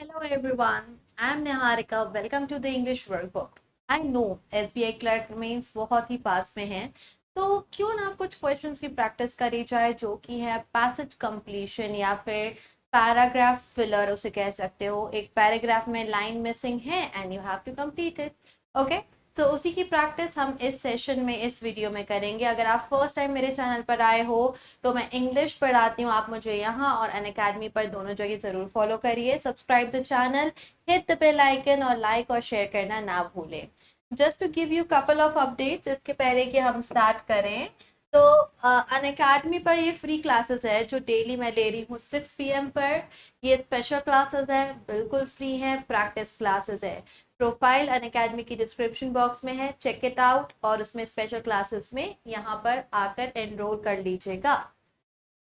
Hello everyone, I am Niharika. Welcome to the English workbook. I know SBI clerk means बहुत ही पास में है, तो क्यों ना कुछ क्वेश्चंस की प्रैक्टिस करी जाए जो कि है पैसेज कंप्लीशन या फिर पैराग्राफ फिलर उसे कह सकते हो। एक पैराग्राफ में लाइन मिसिंग है and you have to complete it. Okay, so उसी की प्रैक्टिस हम इस सेशन में इस वीडियो में करेंगे। अगर आप फर्स्ट टाइम मेरे चैनल पर आए हो तो मैं इंग्लिश पढ़ाती हूँ, आप मुझे यहाँ और अनअकैडमी पर दोनों जगह जरूर फॉलो करिए। Subscribe the channel, hit the bell icon और लाइक और शेयर करना ना भूलें। Just to give you couple of updates, इसके पहले कि हम स्टार्ट करें तो अनअकैडमी पर ये फ्री क्लासेस है जो डेली मैं ले रही हूँ 6 PM पर। ये स्पेशल क्लासेस है, बिल्कुल फ्री है, प्रैक्टिस क्लासेस है। प्रोफाइल अनअकैडमी की डिस्क्रिप्शन बॉक्स में है, चेक इट आउट और उसमें स्पेशल क्लासेस में यहाँ पर आकर एनरोल कर लीजिएगा।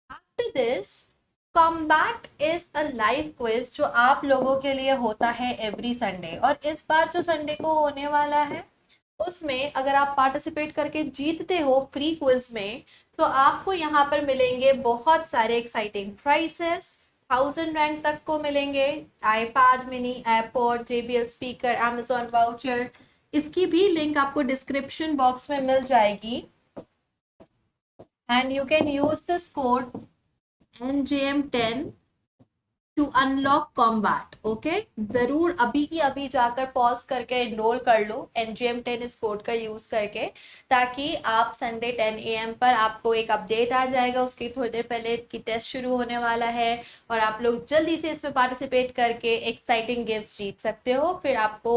After this combat is a live quiz जो आप लोगों के लिए होता है एवरी संडे, और इस बार जो संडे को होने वाला है उसमें अगर आप पार्टिसिपेट करके जीतते हो फ्री क्विज में तो आपको यहाँ पर मिलेंगे बहुत सारे एक्साइटिंग प्राइसेस। 1000 रैंक तक को मिलेंगे, iPad mini, AirPod, JBL speaker, Amazon voucher. इसकी भी लिंक आपको डिस्क्रिप्शन बॉक्स में मिल जाएगी and you can use this code NJM10 to unlock combat. Okay, जरूर अभी की अभी जाकर पॉज करके एनरोल कर लो NGM10 इस कोड का यूज करके, ताकि आप संडे 10 AM पर आपको एक अपडेट आ जाएगा, उसकी थोड़ी देर पहले की टेस्ट शुरू होने वाला है और आप लोग जल्दी से इसमें पार्टिसिपेट करके एक्साइटिंग गिफ्ट्स जीत सकते हो। फिर आपको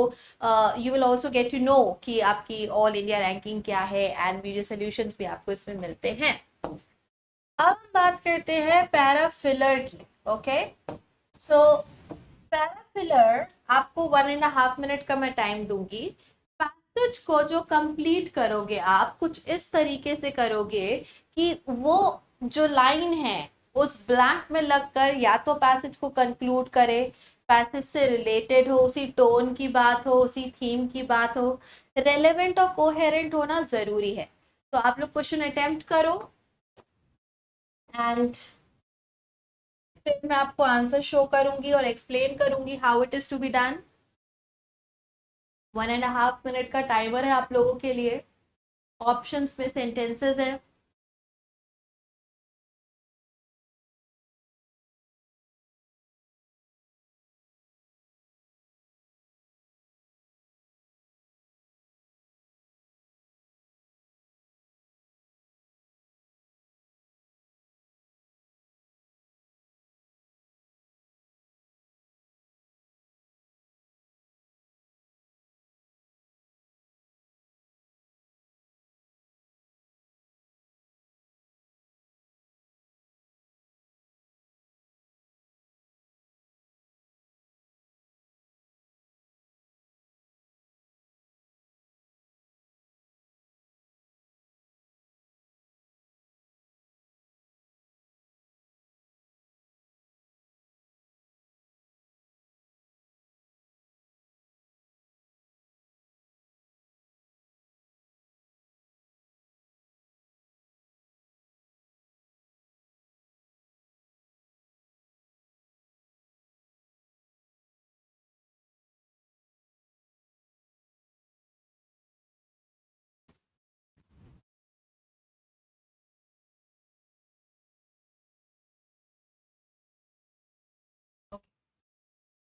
you will also get to know कि आपकी ऑल इंडिया रैंकिंग क्या है एंड वीडियो सोल्यूशंस भी आपको इसमें मिलते हैं। अब हम बात करते हैं पैराफिलर की। ओके, सो पैराफिलर आपको 1.5 मिनट का मैं टाइम दूंगी। पैसेज को जो कंप्लीट करोगे आप कुछ इस तरीके से करोगे कि वो जो लाइन है उस ब्लैंक में लगकर या तो पैसेज को कंक्लूड करे, पैसेज से रिलेटेड हो, उसी टोन की बात हो, उसी थीम की बात हो, रेलेवेंट और कोहेरेंट होना जरूरी है। तो आप लोग क्वेश्चन अटेम्प्ट करो एंड फिर मैं आपको आंसर शो करूंगी और एक्सप्लेन करूंगी how it is to be done. 1.5 minute का टाइमर है आप लोगों के लिए। ऑप्शंस में सेंटेंसेस है।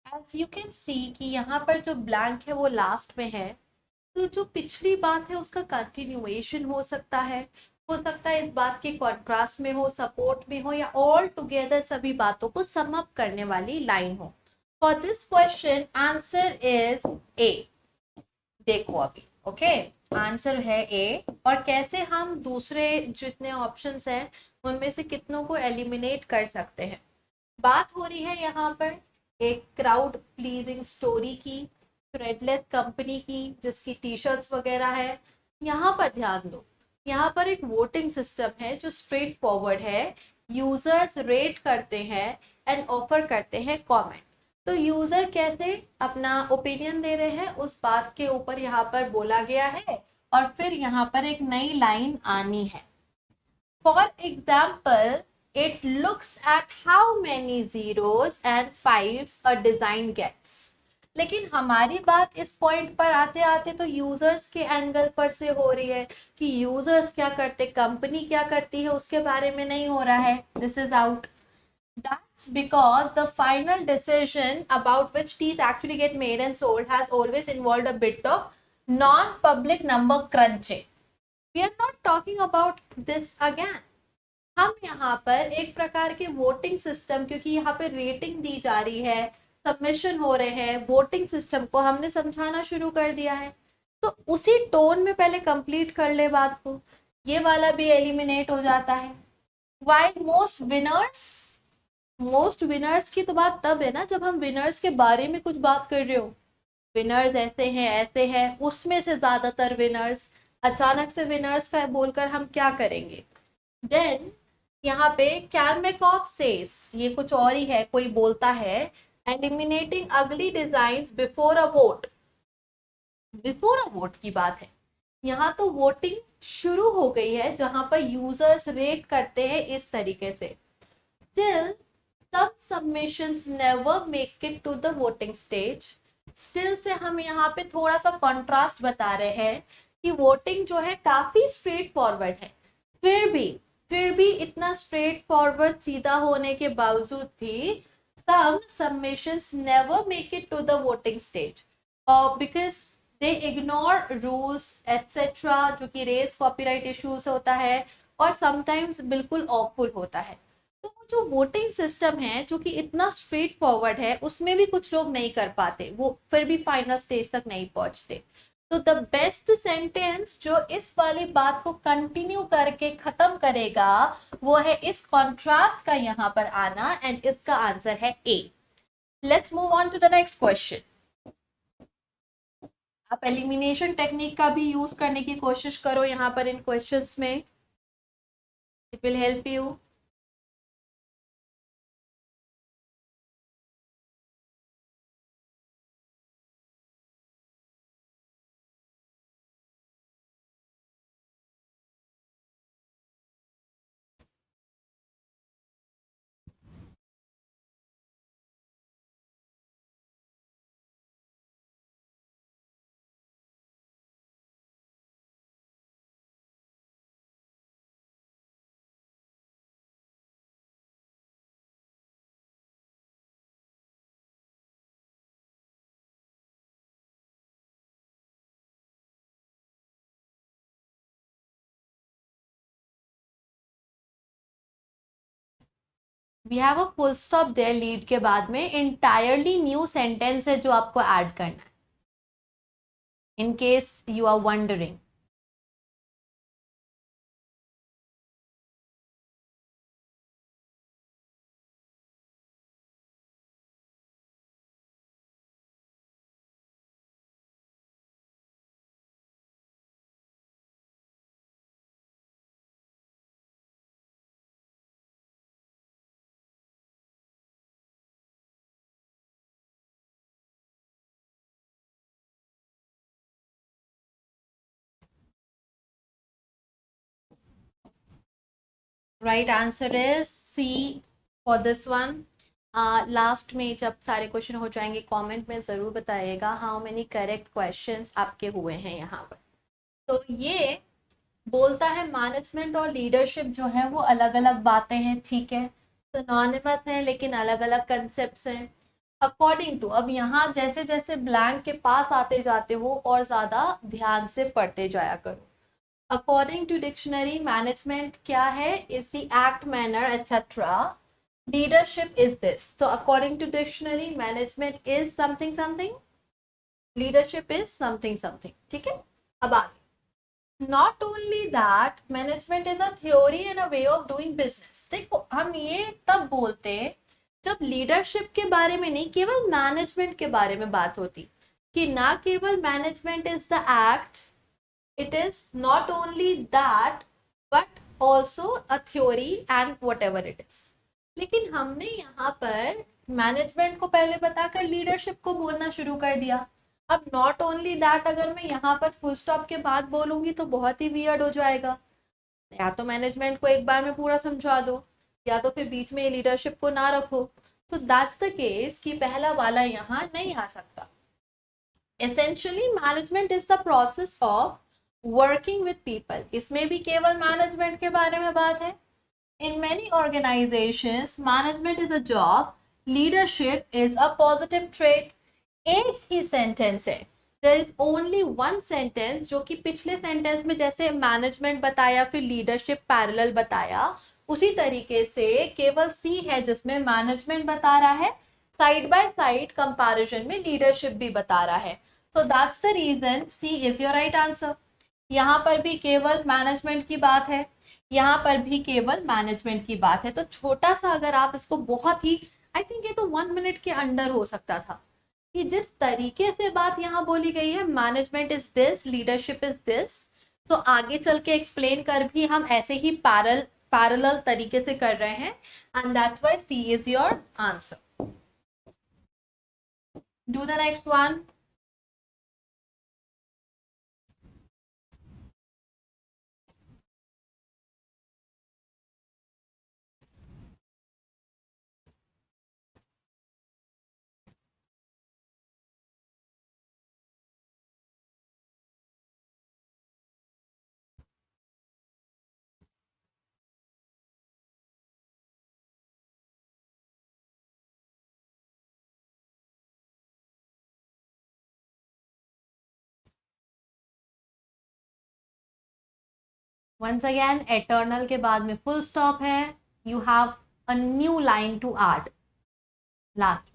एज यू कैन सी कि यहाँ पर जो ब्लैंक है वो लास्ट में है, तो जो पिछली बात है उसका कंटिन्यूएशन हो सकता है इस बात के कॉन्ट्रास्ट में हो, सपोर्ट में हो, या ऑल टुगेदर सभी बातों को सम अप करने वाली लाइन हो। For this question answer is a. देखो अभी, ओके, आंसर है ए। और कैसे हम दूसरे जितने ऑप्शंस हैं उनमें से कितनों को एलिमिनेट कर सकते हैं। बात हो रही है यहाँ पर एक क्राउड प्लीजिंग स्टोरी की, थ्रेडलेस कंपनी की जिसकी टी शर्ट्स वगैरह है। यहाँ पर ध्यान दो, यहाँ पर एक वोटिंग सिस्टम है जो स्ट्रेट फॉरवर्ड है। यूजर्स रेट करते हैं एंड ऑफर करते हैं कमेंट। तो यूजर कैसे अपना ओपिनियन दे रहे हैं उस बात के ऊपर यहाँ पर बोला गया है, और फिर यहाँ पर एक नई लाइन आनी है। For example, it looks at how many zeros and fives a design gets. लेकिन हमारी बात इस पॉइंट पर आते आते तो यूजर्स के एंगल पर से हो रही है कि यूजर्स क्या करते, कंपनी क्या करती है, उसके बारे में नहीं हो रहा है. This is out. That's because the final decision about which teas actually get made and sold has always involved a bit of non-public number crunching. We are not talking about this again. हम यहाँ पर एक प्रकार के voting system, क्योंकि यहाँ पे rating दी जा रही है, सबमिशन हो रहे हैं, वोटिंग सिस्टम को हमने समझाना शुरू कर दिया है. तो उसी टोन में पहले कंप्लीट कर ले बात को. ये वाला भी एलिमिनेट हो जाता है. While मोस्ट विनर्स की तो बात तब है ना जब हम विनर्स के बारे में कुछ बात कर रहे हो. विनर्स ऐसे हैं, उसमें से ज्यादातर विनर्स, अचानक से विनर्स का बोलकर हम क्या करेंगे. देन यहाँ पे कैरमेकॉफ सेज, ये कुछ और ही है, कोई बोलता है एलिमिनेटिंग अगली designs before a vote. Before a vote की बात है. यहाँ तो वोटिंग शुरू हो गई है जहां पर यूजर्स रेट करते हैं इस तरीके से. Still some submissions never make it to the voting stage. Still से हम यहाँ पे थोड़ा सा कंट्रास्ट बता रहे हैं कि वोटिंग जो है काफी स्ट्रेट फॉरवर्ड है. फिर भी इतना स्ट्रेट फॉरवर्ड सीधा होने के बावजूद भी some submissions never make it to the voting stage because they ignore rules etc. जो कि रेस कॉपीराइट इश्यूज होता है और समटाइम्स बिल्कुल ऑफुल होता है. तो जो वोटिंग सिस्टम है जो कि इतना स्ट्रेट फॉरवर्ड है उसमें भी कुछ लोग नहीं कर पाते, वो फिर भी फाइनल स्टेज तक नहीं पहुंचते. तो द बेस्ट सेंटेंस जो इस वाली बात को कंटिन्यू करके खत्म करेगा वो है इस कॉन्ट्रास्ट का यहाँ पर आना, एंड इसका आंसर है A. Let's move on to the next question. आप एलिमिनेशन टेक्निक का भी यूज करने की कोशिश करो यहाँ पर इन क्वेश्चंस में, it will help you. We have a full stop there lead के बाद में इंटायरली न्यू सेंटेंस है जो आपको ऐड करना है, in case you are wondering. Right answer is C for this one. Last में जब सारे क्वेश्चन हो जाएंगे कमेंट में ज़रूर बताइएगा हाउ मेनी करेक्ट क्वेश्चंस आपके हुए हैं यहाँ पर. तो ये बोलता है मैनेजमेंट और लीडरशिप जो है वो अलग अलग बातें हैं, ठीक है, सिनोनिमस हैं लेकिन अलग अलग कंसेप्ट्स हैं. अकॉर्डिंग टू, अब यहाँ जैसे जैसे ब्लैंक के पास आते जाते हो और ज़्यादा ध्यान से पढ़ते जाया करो. According to dictionary, management क्या है? Is the act, manner, etc. Leadership is this. So according to dictionary, management is something something. Leadership is something something. ठीक है? अब आगे. Not only that, management is a theory and a way of doing business. देखो हम ये तब बोलते जब लीडरशिप के बारे में नहीं, केवल मैनेजमेंट के बारे में बात होती, कि ना केवल management is the act, it is not only that but also a theory and whatever it is. लेकिन हमने यहाँ पर मैनेजमेंट को पहले बताकर लीडरशिप को बोलना शुरू कर दिया. अब नॉट ओनली दैट अगर मैं यहाँ पर फुल स्टॉप के बाद बोलूंगी तो बहुत ही वियर्ड हो जाएगा. या तो मैनेजमेंट को एक बार में पूरा समझा दो या तो फिर बीच में लीडरशिप को ना रखो। तो दैट्स द केस कि पहला वाला यहाँ नहीं आ सकता। Essentially management is the process of working with people, इसमें भी केवल मैनेजमेंट के बारे में बात है। In many organizations, management is a job, leadership is a positive trait. एक ही सेंटेंस है, there is only one sentence जो कि पिछले सेंटेंस में जैसे मैनेजमेंट बताया फिर लीडरशिप पैरेलल बताया, उसी तरीके से केवल सी है जिसमें मैनेजमेंट बता रहा है, साइड बाय साइड कंपैरिजन में लीडरशिप भी बता रहा है। So that's the reason C is your right answer. यहाँ पर भी केवल मैनेजमेंट की बात है, यहाँ पर भी केवल मैनेजमेंट की बात है। तो छोटा सा अगर आप इसको बहुत ही, आई थिंक ये तो 1 मिनट के अंडर हो सकता था कि जिस तरीके से बात यहाँ बोली गई है, management is this, leadership is this. So आगे चल के एक्सप्लेन कर भी हम ऐसे ही पैरेलल तरीके से कर रहे हैं, and that's why C is your answer. Do the next one. Once again eternal के बाद में फुल स्टॉप है, you have a new line to add last.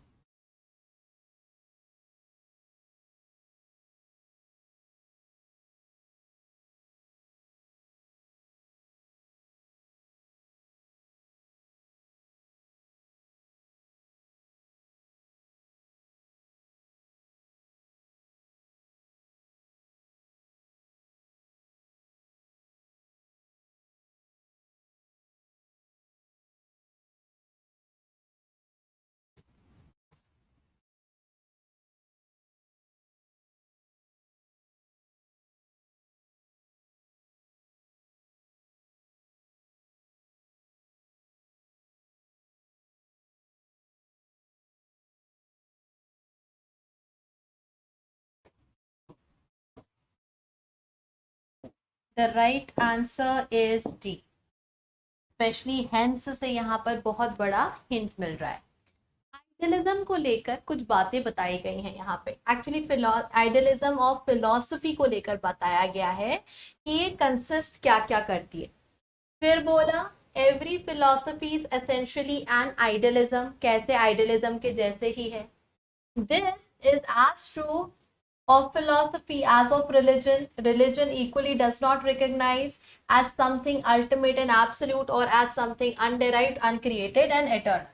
The right answer is D. Specially hence से यहाँ पर बहुत बड़ा hint मिल रहा है। आइडियलिज्म को लेकर कुछ बातें बताई गई हैं यहाँ पे। एक्चुअली आइडियलिज्म ऑफ फिलॉसफी को लेकर बताया गया है कि ये कंसिस्ट क्या क्या करती है। फिर बोला every philosophy is essentially an idealism, कैसे आइडियलिज्म के जैसे ही है। This is as true of philosophy as of religion. Religion equally does not recognize as something ultimate and absolute or as something underived, uncreated and eternal.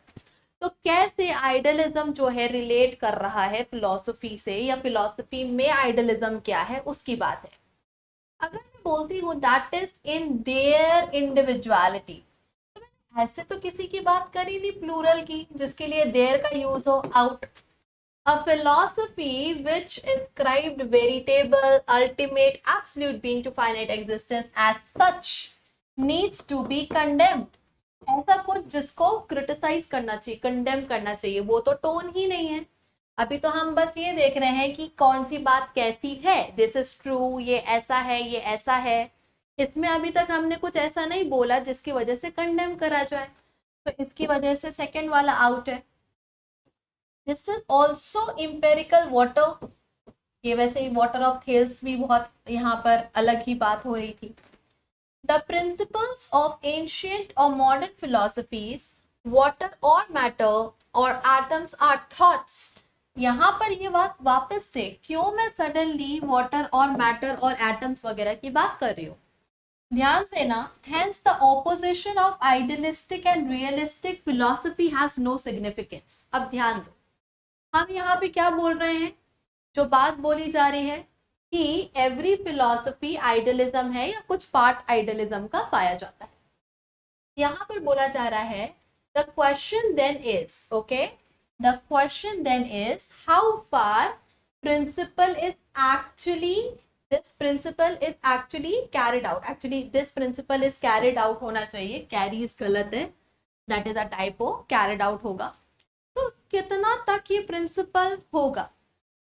तो कैसे idealism जो है relate कर रहा है फिलॉसफी से, या फिलॉसफी में आइडियलिज्म क्या है उसकी बात है। अगर मैं बोलती हूँ that is in their individuality, तो मैंने ऐसे तो किसी की बात करी नहीं प्लूरल की जिसके लिए देयर का यूज हो, out. A philosophy which ascribed veritable, ultimate, absolute being to finite existence as such needs to be condemned. ऐसा कुछ जिसको क्रिटिसाइज करना चाहिए, कंडेम करना चाहिए, वो तो टोन ही नहीं है। अभी तो हम बस ये देख रहे हैं कि कौन सी बात कैसी है, दिस इज ट्रू, ये ऐसा है, ये ऐसा है। इसमें अभी तक हमने कुछ ऐसा नहीं बोला जिसकी वजह से कंडेम करा जाए, तो इसकी वजह से सेकेंड वाला आउट है। This is also empirical water, ये वैसे ही वाटर ऑफ थेल्स भी बहुत यहाँ पर अलग ही बात हो रही थी। द प्रिंसिपल्स ऑफ एंशियंट और मॉडर्न फिलोसफीज, वाटर और मैटर और एटम्स आर थॉट्स। यहाँ पर ये बात वापस से क्यों मैं सडनली वाटर और मैटर और एटम्स वगैरह की बात कर रही हूँ, ध्यान देना। Hence the opposition of idealistic and realistic philosophy has no significance. अब ध्यान दो, हम यहाँ पे क्या बोल रहे हैं, जो बात बोली जा रही है कि एवरी फिलॉसफी आइडियलिज्म है या कुछ पार्ट आइडियलिज्म का पाया जाता है। यहाँ पर बोला जा रहा है the question then is, okay, the question then is how far principle is actually, this principle is actually carried out. Actually this principle is carried out होना चाहिए, कैरी इज गलत है, that is a typo, carried out होगा। तो कितना तक ये principal होगा,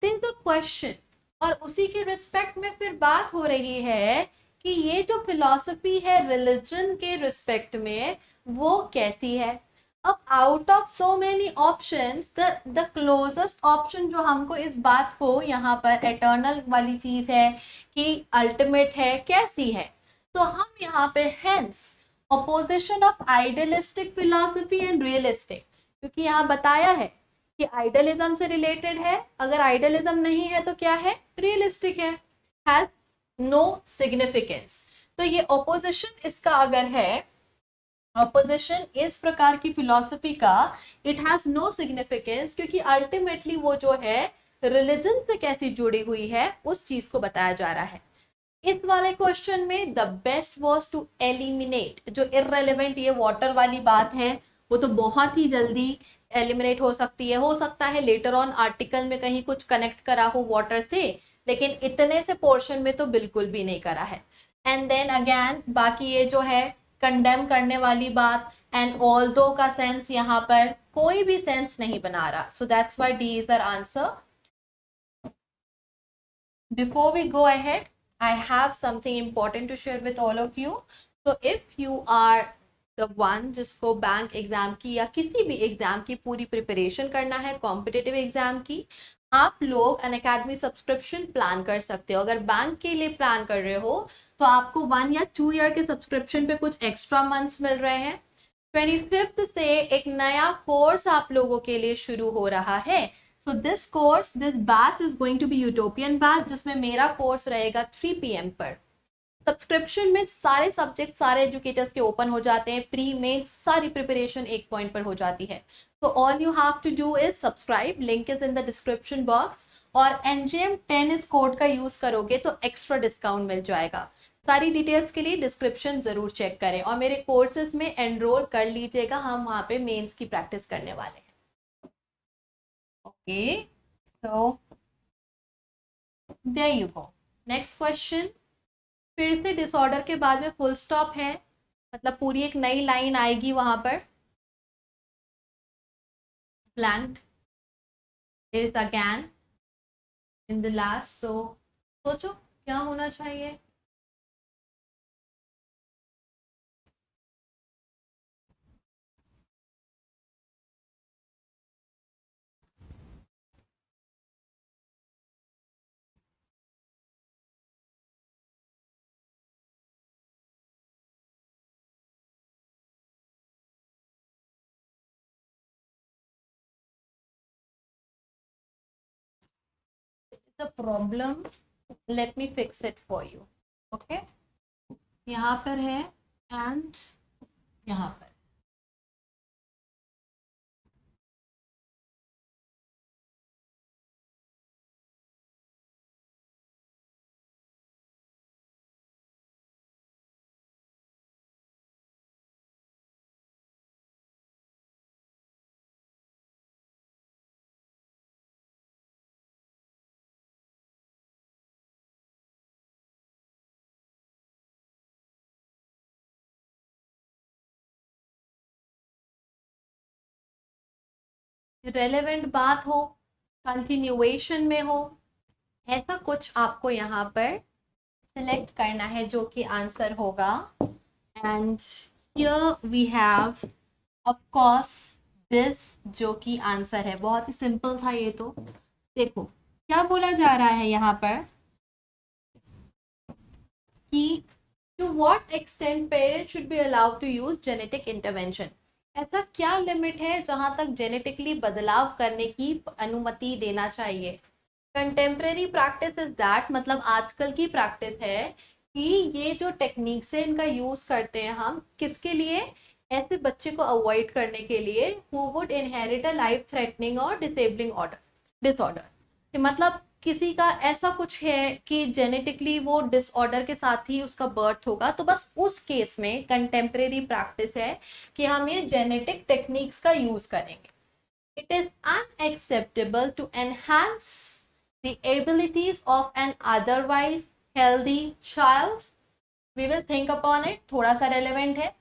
दिस द क्वेश्चन। और उसी के रिस्पेक्ट में फिर बात हो रही है कि ये जो फिलॉसफी है रिलीजन के रिस्पेक्ट में वो कैसी है। अब out of so many options the closest option जो हमको इस बात को यहाँ पर एटर्नल वाली चीज है कि अल्टीमेट है, कैसी है, तो हम यहाँ पे hence opposition of idealistic philosophy and realistic, क्योंकि यहाँ बताया है कि आइडियलिज्म से रिलेटेड है, अगर आइडियलिज्म नहीं है तो क्या है, रियलिस्टिक है, हैज नो सिग्निफिकेंस। तो ये ऑपोजिशन इसका अगर है, ऑपोजिशन इस प्रकार की फिलॉसफी का, इट हैज नो सिग्निफिकेंस, क्योंकि अल्टीमेटली वो जो है रिलीजन से कैसी जुड़ी हुई है उस चीज को बताया जा रहा है। इस वाले क्वेश्चन में the best was to eliminate जो इररेलेवेंट ये वाटर वाली बात है, वो तो बहुत ही जल्दी एलिमिनेट हो सकती है। हो सकता है लेटर ऑन आर्टिकल में कहीं कुछ कनेक्ट करा हो वाटर से, लेकिन इतने से पोर्शन में तो बिल्कुल भी नहीं करा है। एंड देन अगेन बाकी ये जो है कंडेम करने वाली बात, एंड ऑल दो का सेंस यहाँ पर कोई भी सेंस नहीं बना रहा, so that's why D is our answer. Before we go ahead, I have something important to share with all of you. So if you are the one जिसको बैंक एग्जाम की या किसी भी एग्जाम की पूरी प्रिपरेशन करना है, competitive exam की, आप लोग अन अकेडमी सब्सक्रिप्शन प्लान कर सकते हो। अगर बैंक के लिए प्लान कर रहे हो तो आपको 1 या 2 ईयर के सब्सक्रिप्शन पे कुछ एक्स्ट्रा मंथ्स मिल रहे हैं। 25th से एक नया कोर्स आप लोगों के लिए शुरू हो रहा है। So this course, this batch is going to be Utopian batch, जिसमें मेरा कोर्स रहेगा 3 PM पर। सब्सक्रिप्शन में सारे सब्जेक्ट सारे एजुकेटर्स के ओपन हो जाते हैं, प्री मेन सारी प्रिपरेशन एक पॉइंट पर हो जाती है। तो all you have to do is subscribe, link is in the description box, और NGM10 इस कोड का यूज करोगे तो एक्स्ट्रा डिस्काउंट मिल जाएगा। सारी डिटेल्स के लिए डिस्क्रिप्शन जरूर चेक करें और मेरे कोर्सेज में एनरोल कर लीजिएगा, हम वहाँ पे मेंस की प्रैक्टिस करने वाले हैं। Okay, so there you go. Next question. फिर से डिसऑर्डर के बाद में फुल स्टॉप है, मतलब पूरी एक नई लाइन आएगी वहां पर। Blank is again in the last, so सोचो क्या होना चाहिए। The problem, let me fix it for you. Okay, यहाँ पर है एंड यहाँ पर रेलेवेंट बात हो, कंटिन्यूएशन में हो, ऐसा कुछ आपको यहाँ पर सिलेक्ट करना है जो कि आंसर होगा। And here we have of course this जो कि आंसर है। बहुत ही सिंपल था ये तो। देखो क्या बोला जा रहा है यहाँ पर कि to what extent parents should be allowed to use genetic intervention. ऐसा क्या लिमिट है जहां तक जेनेटिकली बदलाव करने की अनुमति देना चाहिए। कंटेम्प्रेरी प्रैक्टिस इज दैट, मतलब आजकल की प्रैक्टिस है कि ये जो टेक्निक्स है इनका यूज करते हैं हम किसके लिए, ऐसे बच्चे को अवॉइड करने के लिए who would inherit a life threatening और डिसेबलिंग ऑर्डर डिसऑर्डर। मतलब किसी का ऐसा कुछ है कि जेनेटिकली वो डिसऑर्डर के साथ ही उसका बर्थ होगा, तो बस उस केस में कंटेम्प्रेरी प्रैक्टिस है कि हम ये जेनेटिक टेक्निक्स का यूज करेंगे। It is unacceptable to enhance the abilities of an otherwise healthy child. We will think upon it, थोड़ा सा रेलेवेंट है।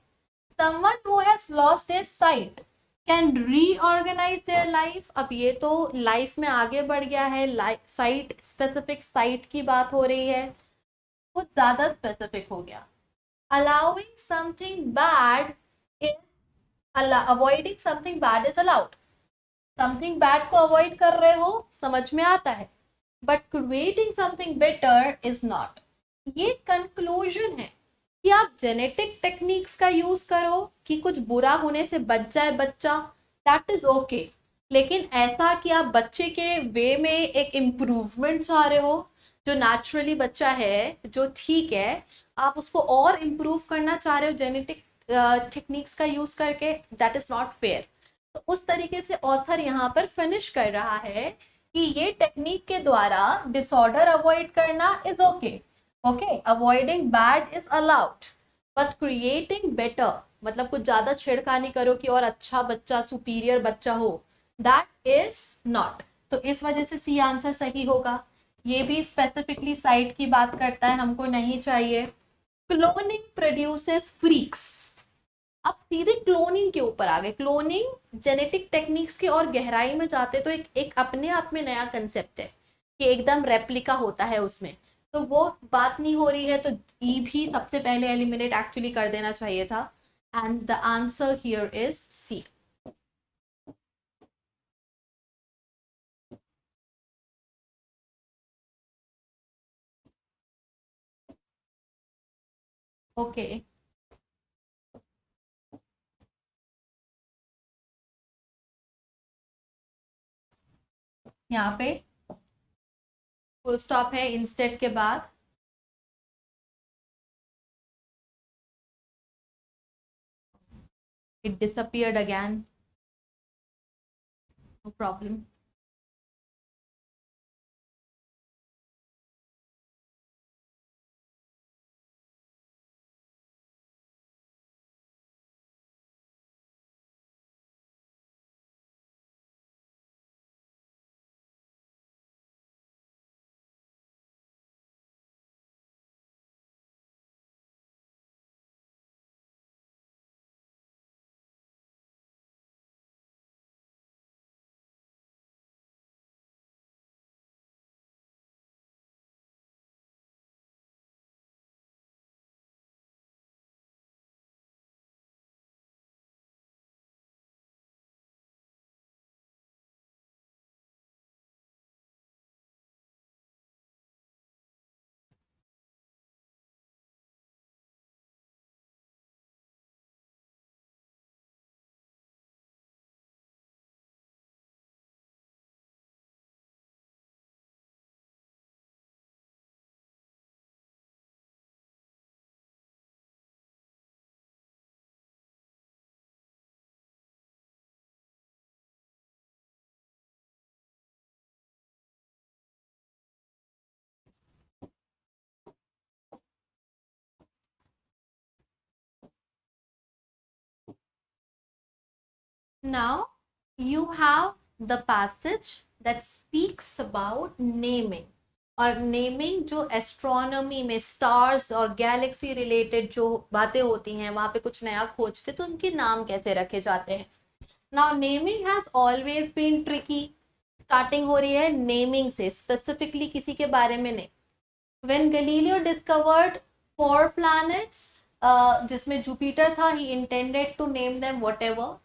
someone who has lost their sight can reorganize their life. अब ये तो life में आगे बढ़ गया है, साइट, स्पेसिफिक साइट की बात हो रही है, कुछ ज्यादा स्पेसिफिक हो गया. allowing something bad is avoiding something bad is allowed. Something bad को अवॉइड कर रहे हो, समझ में आता है, but creating something better is not. ये कंक्लूजन है कि आप जेनेटिक टेक्निक्स का यूज करो कि कुछ बुरा होने से बच जाए बच्चा, दैट इज ओके. लेकिन ऐसा कि आप बच्चे के वे में एक इम्प्रूवमेंट चाह रहे हो, जो नेचुरली बच्चा है, जो ठीक है, आप उसको और इम्प्रूव करना चाह रहे हो जेनेटिक टेक्निक्स का यूज करके, दैट इज नॉट फेयर. तो उस तरीके से ऑथर यहाँ पर फिनिश कर रहा है कि ये टेक्निक के द्वारा डिसऑर्डर अवॉइड करना is okay. Okay, avoiding bad is allowed, but creating better, मतलब कुछ ज्यादा छेड़खानी करो कि और अच्छा बच्चा, सुपीरियर बच्चा हो, दैट इज नॉट. तो इस वजह से सी आंसर सही होगा. ये भी स्पेसिफिकली साइट की बात करता है, हमको नहीं चाहिए. Cloning produces freaks. अब सीधे क्लोनिंग के ऊपर आ गए. क्लोनिंग जेनेटिक टेक्निक्स के और गहराई में जाते तो एक अपने आप में नया कंसेप्ट है कि एकदम रेप्लिका होता है उसमें, तो वो बात नहीं हो रही है. तो ई भी सबसे पहले एलिमिनेट एक्चुअली कर देना चाहिए था. And the answer here is C. Okay, यहाँ पे फुल स्टॉप है इंस्टेड के बाद. It disappeared again, no problem. Now you have the passage that speaks about naming. और नेमिंग जो एस्ट्रोनॉमी में स्टार्स और गैलेक्सी रिलेटेड जो बातें होती हैं, वहां पे कुछ नया खोजते तो उनके नाम कैसे रखे जाते हैं. Now naming has always been tricky. Starting हो रही है नेमिंग से, स्पेसिफिकली किसी के बारे में नहीं. व्हेन गैलीलियो डिस्कवर्ड 4 प्लैनेट्स, जिसमें जुपिटर था, he intended to name them whatever.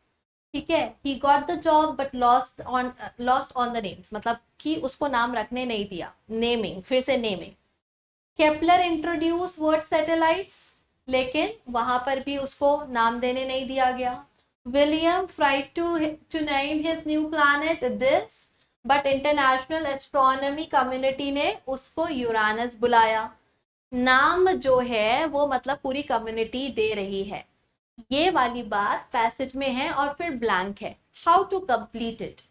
ठीक है, he got the job but lost on the names, मतलब कि उसको नाम रखने नहीं दिया. नेमिंग, फिर से naming. Kepler introduce word satellites, लेकिन वहां पर भी उसको नाम देने नहीं दिया गया. William tried to name his new planet this, but international astronomy community ने उसको यूरानस बुलाया. नाम जो है वो मतलब पूरी कम्युनिटी दे रही है. ये वाली बात पैसेज में है और फिर ब्लैंक है. How to complete it.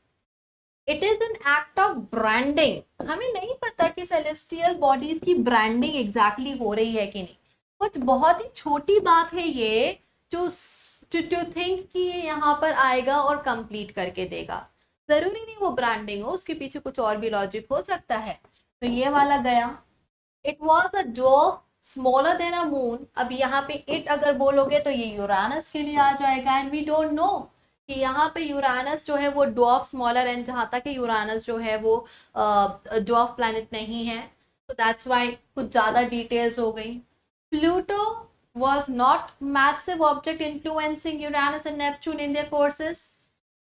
It is an act of branding. हमें नहीं पता कि सेलेस्टियल बॉडीज की ब्रांडिंग एग्जैक्टली हो रही है कि नहीं. कुछ बहुत ही छोटी बात है ये, टू थिंक कि यहाँ पर आएगा और कंप्लीट करके देगा. जरूरी नहीं वो ब्रांडिंग हो, उसके पीछे कुछ और भी लॉजिक हो सकता है. तो ये वाला गया. It was a dog smaller than a moon, अब यहाँ पे इट अगर बोलोगे तो ये यूरानस के लिए आ जाएगा, एंड वी डोंट नो कि यहाँ पे यूरानस जो है वो ड्वार्फ स्मॉलर, एंड जहाँ तक यूरानस जो है वो ड्वार्फ प्लैनेट नहीं है, तो दैट्स वाई कुछ ज़्यादा डिटेल्स हो गई। Pluto was not massive object influencing Uranus and Neptune in their courses.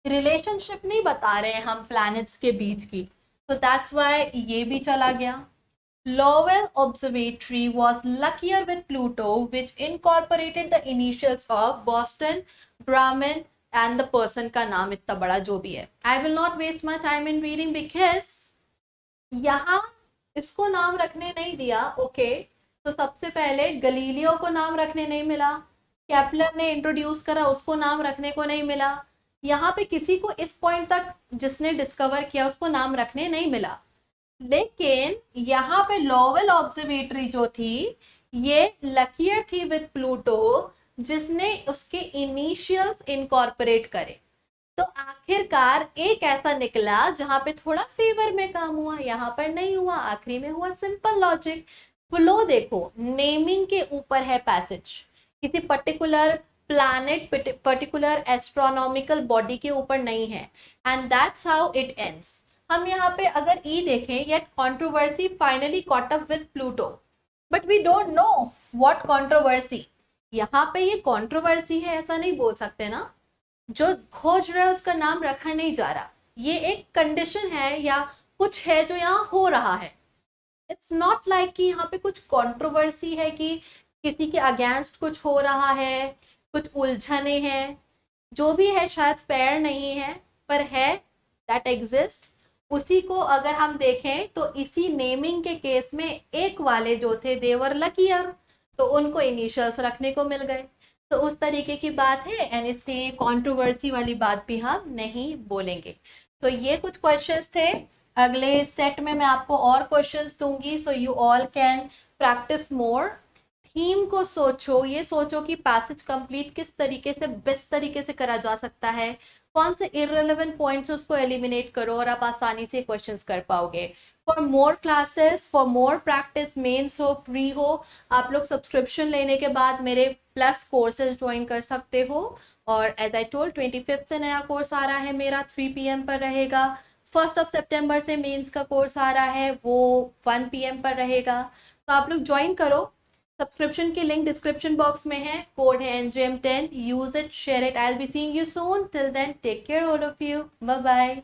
Relationship नहीं बता रहे हैं हम प्लैनेट्स के बीच की, तो दैट्स वाई ये भी चला गया। Lowell Observatory was luckier with Pluto, which incorporated the initials of Boston, Brahmin, and the person का नाम इतना बड़ा जो भी है। I will not waste my time in reading because यहाँ इसको नाम रखने नहीं दिया, ओके तो सबसे पहले गलीलियो को नाम रखने नहीं मिला, केपलर ने इंट्रोड्यूस करा उसको नाम रखने को नहीं मिला, यहाँ पे किसी को इस पॉइंट तक जिसने डिस्कवर किया उसको नाम रखने नहीं मिला। लेकिन यहाँ पे लोवेल ऑब्जर्वेटरी जो थी ये लकीयर थी विद प्लूटो, जिसने उसके इनिशियल्स इनकॉर्पोरेट करे। तो आखिरकार एक ऐसा निकला जहां पे थोड़ा फेवर में काम हुआ, यहाँ पर नहीं हुआ, आखिरी में हुआ। Simple logic. फ्लो देखो, नेमिंग के ऊपर है पैसेज, किसी particular planet particular astronomical body के ऊपर नहीं है, and that's how it ends. हम यहाँ पे अगर ई देखें, yet controversy finally caught up with Pluto, but we don't know what controversy. यहाँ पे ये कंट्रोवर्सी है ऐसा नहीं बोल सकते ना, जो खोज रहा है उसका नाम रखा नहीं जा रहा, ये एक कंडीशन है या कुछ है जो यहाँ हो रहा है। इट्स नॉट लाइक कि यहाँ पे कुछ कंट्रोवर्सी है कि किसी के अगेंस्ट कुछ हो रहा है, कुछ उलझने हैं, जो भी है शायद फेयर नहीं है पर है, दैट एग्जिस्ट। उसी को अगर हम देखें तो इसी नेमिंग के केस में एक वाले जो थे देवर लकीयर, तो उनको इनिशियल्स रखने को मिल गए, तो उस तरीके की बात है, एंड इसलिए कंट्रोवर्सी वाली बात भी हम नहीं बोलेंगे। तो ये कुछ क्वेश्चंस थे, अगले सेट में मैं आपको और क्वेश्चंस दूंगी, so you all can practice more. Theme को सोचो, ये सोचो कि पैसेज कंप्लीट किस तरीके से बेस्ट तरीके से करा जा सकता है, कौन से इररिलेवेंट पॉइंट्स उसको एलिमिनेट करो और आप आसानी से क्वेश्चंस कर पाओगे। For more classes, for more practice, mains हो प्री हो, आप लोग सब्सक्रिप्शन लेने के बाद मेरे प्लस कोर्सेज ज्वाइन कर सकते हो। और एज आई टोल्ड 25 से नया कोर्स आ रहा है मेरा, 3 PM पर रहेगा। 1 सितंबर से मेंस का कोर्स आ रहा है, वो 1 PM पर रहेगा, तो आप लोग ज्वाइन करो। सब्सक्रिप्शन की लिंक डिस्क्रिप्शन बॉक्स में है, कोड है NGM10, use it, share it, I will be seeing you soon, till then take care all of you, bye bye.